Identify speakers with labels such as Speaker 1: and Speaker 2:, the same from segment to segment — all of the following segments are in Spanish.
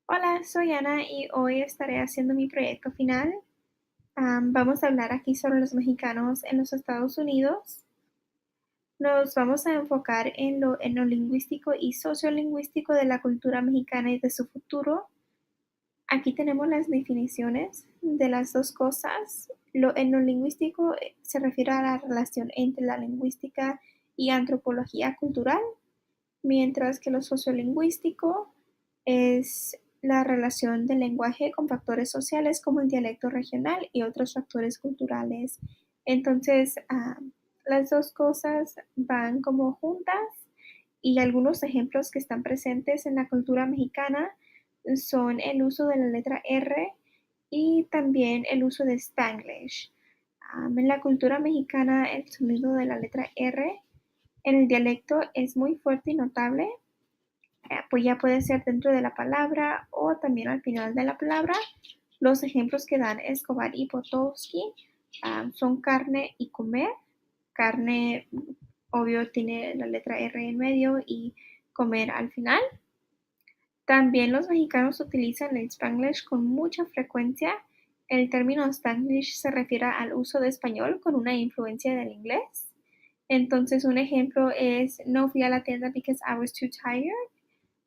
Speaker 1: Hola, soy Ana y hoy estaré haciendo mi proyecto final. Vamos a hablar aquí sobre los mexicanos en los Estados Unidos. Nos vamos a enfocar en lo lingüístico y sociolingüístico de la cultura mexicana y de su futuro. Aquí tenemos las definiciones de las dos cosas. En lo lingüístico se refiere a la relación entre la lingüística y antropología cultural, mientras que lo sociolingüístico es la relación del lenguaje con factores sociales como el dialecto regional y otros factores culturales. Entonces, las dos cosas van como juntas y algunos ejemplos que están presentes en la cultura mexicana son el uso de la letra R y también el uso de Spanglish. En la cultura mexicana, el sonido de la letra R en el dialecto es muy fuerte y notable, pues ya puede ser dentro de la palabra o también al final de la palabra. Los ejemplos que dan Escobar y Potosí son carne y comer. Carne, obvio, tiene la letra R en medio y comer al final. También los mexicanos utilizan el Spanglish con mucha frecuencia. El término Spanglish se refiere al uso de español con una influencia del inglés. Entonces, un ejemplo es no fui a la tienda because I was too tired.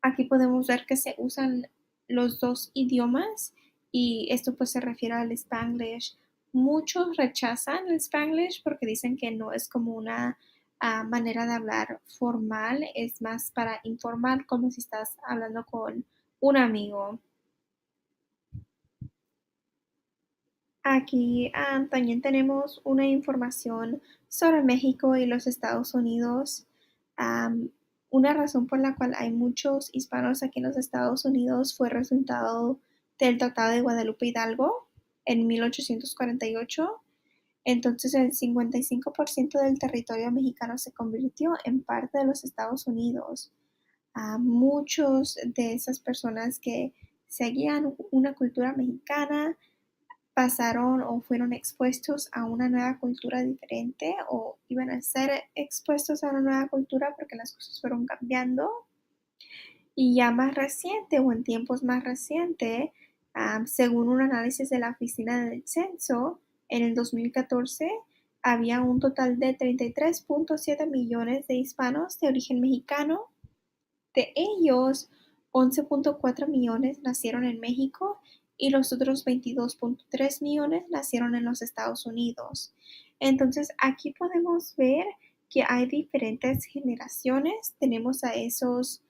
Speaker 1: Aquí podemos ver que se usan los dos idiomas y esto pues se refiere al Spanglish. Muchos rechazan el Spanglish porque dicen que no es como una manera de hablar formal, es más para informal, como si estás hablando con un amigo. Aquí también tenemos una información sobre México y los Estados Unidos. Am, una razón por la cual hay muchos hispanos aquí en los Estados Unidos fue resultado del Tratado de Guadalupe Hidalgo en 1848. Entonces el 55% del territorio mexicano se convirtió en parte de los Estados Unidos. Muchos de esas personas que seguían una cultura mexicana pasaron o fueron expuestos a una nueva cultura diferente o iban a ser expuestos a una nueva cultura porque las cosas fueron cambiando. Y ya más reciente o en tiempos más recientes, según un análisis de la Oficina del Censo, en el 2014 había un total de 33.7 millones de hispanos de origen mexicano. De ellos, 11.4 millones nacieron en México y los otros 22.3 millones nacieron en los Estados Unidos. Entonces, aquí podemos ver que hay diferentes generaciones. Tenemos a esos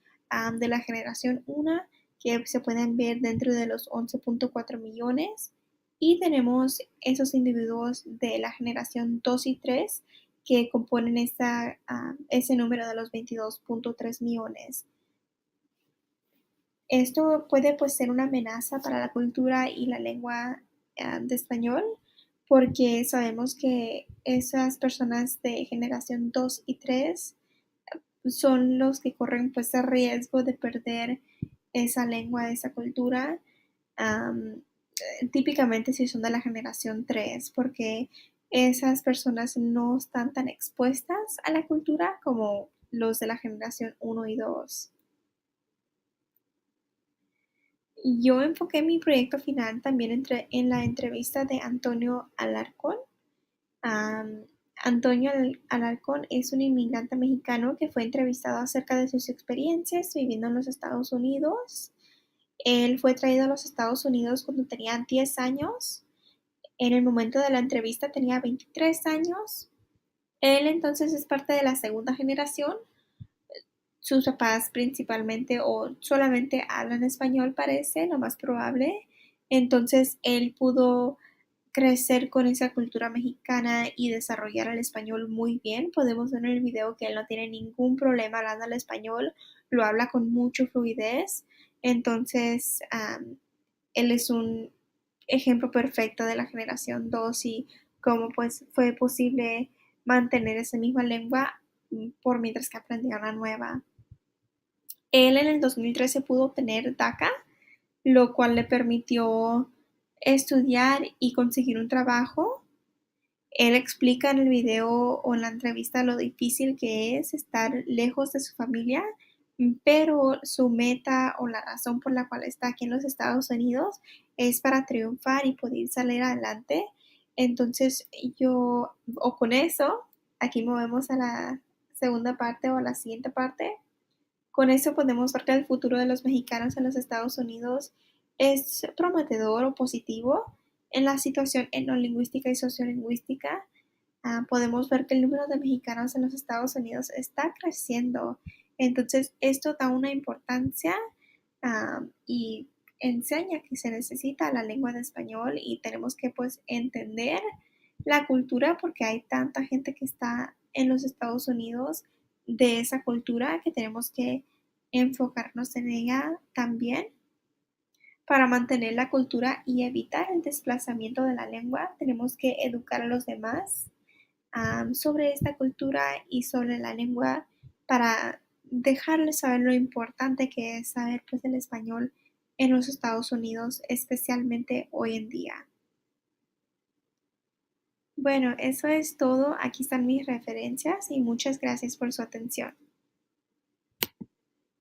Speaker 1: de la generación 1 que se pueden ver dentro de los 11.4 millones y tenemos esos individuos de la generación 2 y 3 que componen ese número de los 22.3 millones. Esto puede pues ser una amenaza para la cultura y la lengua de español, porque sabemos que esas personas de generación 2 y 3 son los que corren pues el riesgo de perder esa lengua, esa cultura, am, típicamente si son de la generación 3 porque esas personas no están tan expuestas a la cultura como los de la generación 1 y 2. Yo enfoqué mi proyecto final también en la entrevista de Antonio Alarcón. Am, Antonio Alarcón es un inmigrante mexicano que fue entrevistado acerca de sus experiencias viviendo en los Estados Unidos. Él fue traído a los Estados Unidos cuando tenía 10 años. En el momento de la entrevista tenía 23 años. Él entonces es parte de la segunda generación. Sus papás principalmente o solamente hablan español, parece, lo más probable. Entonces él pudo crecer con esa cultura mexicana y desarrollar el español muy bien. Podemos ver en el video que él no tiene ningún problema hablando el español, lo habla con mucha fluidez. Entonces, él es un ejemplo perfecto de la generación 2 y cómo pues fue posible mantener esa misma lengua por mientras que aprendía una nueva. Él en el 2013 pudo obtener DACA, lo cual le permitió estudiar y conseguir un trabajo. Él explica en el video o en la entrevista lo difícil que es estar lejos de su familia, pero su meta o la razón por la cual está aquí en los Estados Unidos es para triunfar y poder salir adelante. Entonces, yo, o con eso, aquí movemos a la segunda parte o a la siguiente parte. Con eso podemos ver que el futuro de los mexicanos en los Estados Unidos es prometedor o positivo en la situación etnolingüística y sociolingüística. Podemos ver que el número de mexicanos en los Estados Unidos está creciendo. Entonces, esto da una importancia y enseña que se necesita la lengua de español y tenemos que pues entender la cultura porque hay tanta gente que está en los Estados Unidos de esa cultura que tenemos que enfocarnos en ella también para mantener la cultura y evitar el desplazamiento de la lengua. Tenemos que educar a los demás sobre esta cultura y sobre la lengua para dejarles saber lo importante que es saber pues el español en los Estados Unidos, especialmente hoy en día. Bueno, eso es todo. Aquí están mis referencias y muchas gracias por su atención.